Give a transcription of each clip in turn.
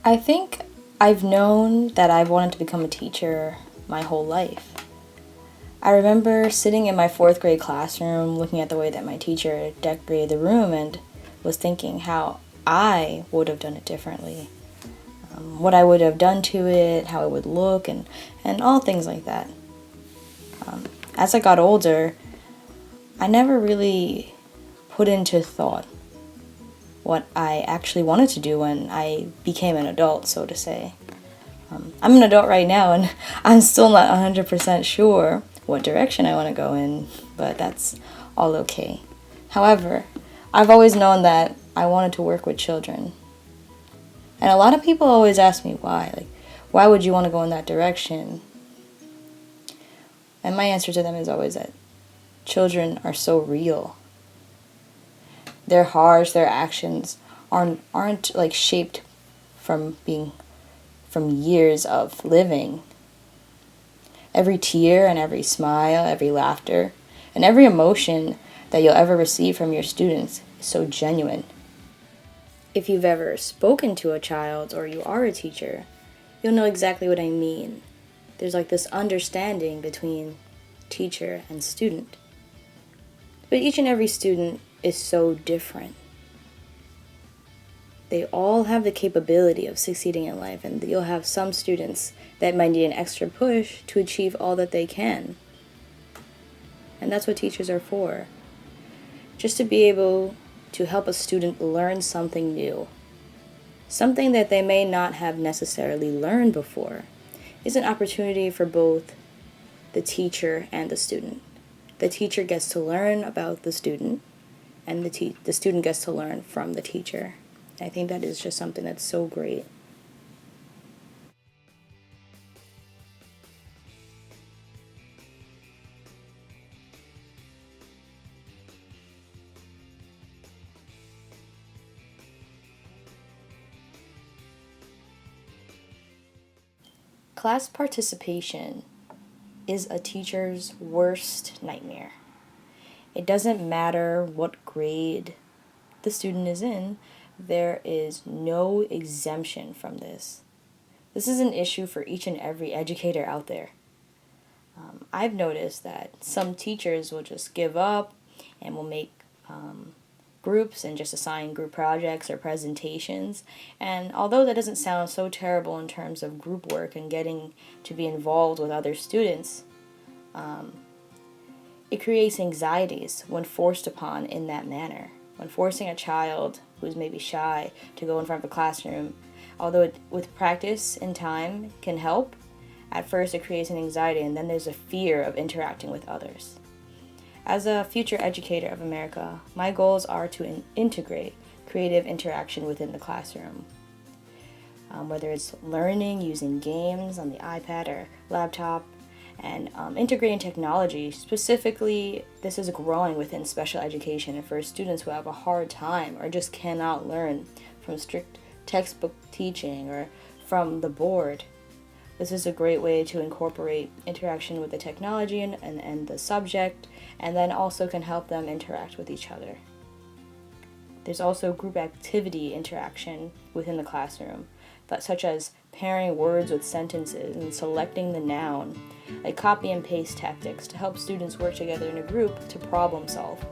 I think I've known that I've wanted to become a teacher my whole life. I remember sitting in my fourth grade classroom looking at the way that my teacher decorated the room and was thinking how I would have done it differently, what I would have done to it, how it would look, and all things like that. As I got older, I never really put into thought what I actually wanted to do when I became an adult, so to say. I'm an adult right now, and I'm still not 100% sure what direction I want to go in, but that's all okay. However, I've always known that I wanted to work with children. And a lot of people always ask me why. Like, why would you want to go in that direction? And my answer to them is always that children are so real. Their hearts, their actions aren't like shaped from years of living. Every tear and every smile, every laughter, and every emotion that you'll ever receive from your students is so genuine. If you've ever spoken to a child or you are a teacher, you'll know exactly what I mean. There's like this understanding between teacher and student. But each and every student is so different. They all have the capability of succeeding in life, and you'll have some students that might need an extra push to achieve all that they can. And that's what teachers are for. Just to be able to help a student learn something new. Something that they may not have necessarily learned before is an opportunity for both the teacher and the student. The teacher gets to learn about the student, and the student gets to learn from the teacher. I think that is just something that's so great. Class participation is a teacher's worst nightmare. It doesn't matter what grade the student is in, there is no exemption from this. This is an issue for each and every educator out there. I've noticed that some teachers will just give up and will make groups and just assign group projects or presentations. And although that doesn't sound so terrible in terms of group work and getting to be involved with other students, it creates anxieties when forced upon in that manner. When forcing a child who's maybe shy to go in front of a classroom, although it, with practice and time can help, at first it creates an anxiety, and then there's a fear of interacting with others. As a future educator of America, my goals are to integrate creative interaction within the classroom. Whether it's learning using games on the iPad or laptop, and integrating technology. Specifically, this is growing within special education and for students who have a hard time or just cannot learn from strict textbook teaching or from the board. This is a great way to incorporate interaction with the technology and the subject, and then also can help them interact with each other. There's also group activity interaction within the classroom, such as pairing words with sentences and selecting the noun, like copy and paste tactics to help students work together in a group to problem solve.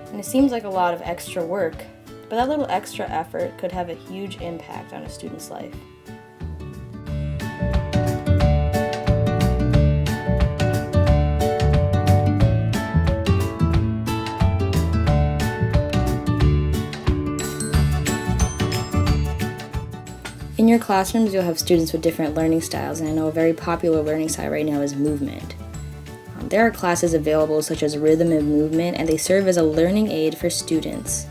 And it seems like a lot of extra work, but that little extra effort could have a huge impact on a student's life. In your classrooms, you'll have students with different learning styles, and I know a very popular learning style right now is movement. There are classes available such as rhythm and movement, and they serve as a learning aid for students.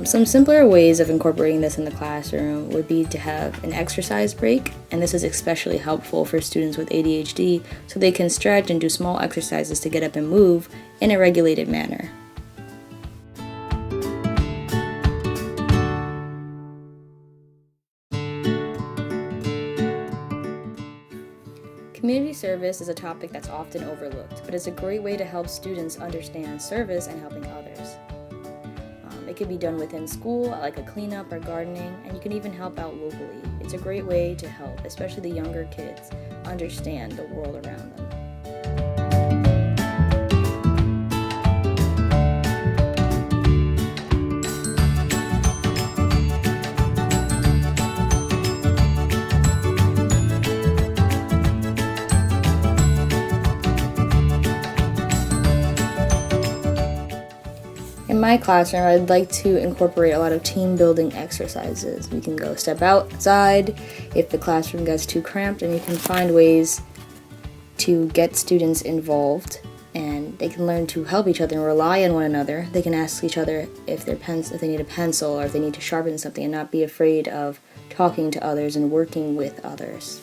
Some simpler ways of incorporating this in the classroom would be to have an exercise break, and this is especially helpful for students with ADHD so they can stretch and do small exercises to get up and move in a regulated manner. Community service is a topic that's often overlooked, but it's a great way to help students understand service and helping others. It could be done within school, like a cleanup or gardening, and you can even help out locally. It's a great way to help, especially the younger kids, understand the world around them. In my classroom, I'd like to incorporate a lot of team building exercises. We can go step outside if the classroom gets too cramped, and you can find ways to get students involved, and they can learn to help each other and rely on one another. They can ask each other if they need a pencil or if they need to sharpen something, and not be afraid of talking to others and working with others.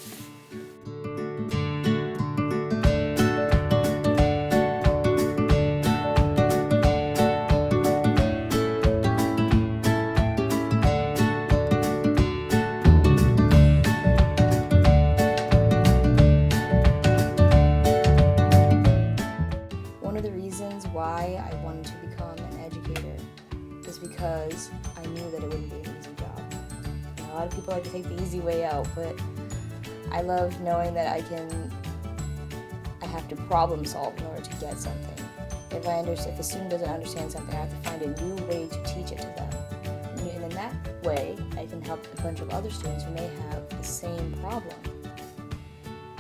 One of the reasons why I wanted to become an educator is because I knew that it wouldn't be an easy job. A lot of people like to take the easy way out, but I love knowing that I have to problem solve in order to get something. If a student doesn't understand something, I have to find a new way to teach it to them. And in that way, I can help a bunch of other students who may have the same problem.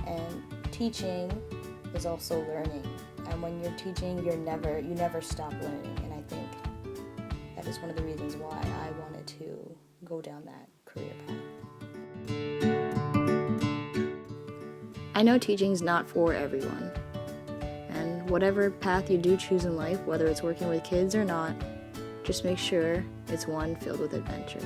And teaching is also learning. And when you're teaching, you never stop learning. And I think that is one of the reasons why I wanted to go down that career path. I know teaching's not for everyone. And whatever path you do choose in life, whether it's working with kids or not, just make sure it's one filled with adventure.